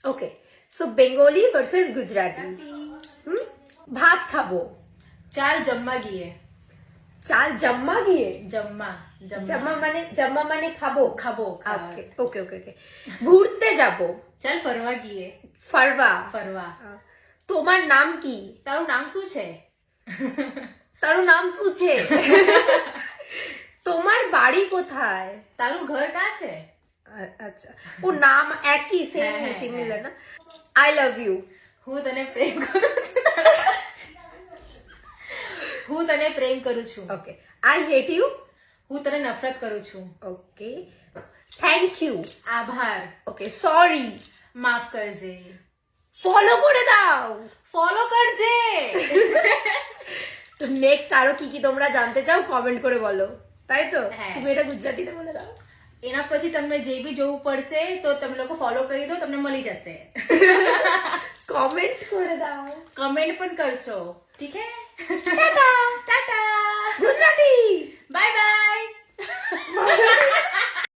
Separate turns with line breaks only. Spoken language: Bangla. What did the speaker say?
ওকে, সো বেঙ্গলি ভার্সেস গুজরাটি। ভাত খাবো।
ચાલ જમવા ગઈએ।
চাল জম্মা গিয়ে।
જમવા
জম্মা মানে খাবো।
ખાબો
ওকে ওকে ওকে ওকে। ঘুরতে যাবো।
ચાલ ફરવા ગઈએ।
ফারবা।
ફરવા।
তোমার নাম কি?
તારું નામ શું છે?
তার নাম সুছে। তোমার বাড়ি কোথায়?
તારું ઘર કાં છે?
আচ্ছা, ও নাম একই,
হ্যাঁ,
সেম
হ্যাঁ,
সিমিলার না? I love you.
હું તને પ્રેમ કરું છું। હું તને પ્રેમ કરું છું।
ওকে, আই হেট ইউ।
હું તને નફરત કરું છું।
ওকে, থ্যাংক ইউ।
આભાર।
ওকে, সরি।
માફ કરજે।
ফলো করে দাও।
ફોલો કરજે।
তো নেক্সট আরো কি কি তোমরা জানতে চাও কমেন্ট করে বলো, তাই তো?
হ্যাঁ।
তুমি এটা গুজরাটিতে বলে দাও।
એના પછી તમને જે બી જોવું પડશે તો તમે લોકો ફોલો કરી દો, તમને મળી જશે।
কমেন্ট করে দাও।
કમેન્ટ પણ કરશો, ઠીક હે?
টাটা।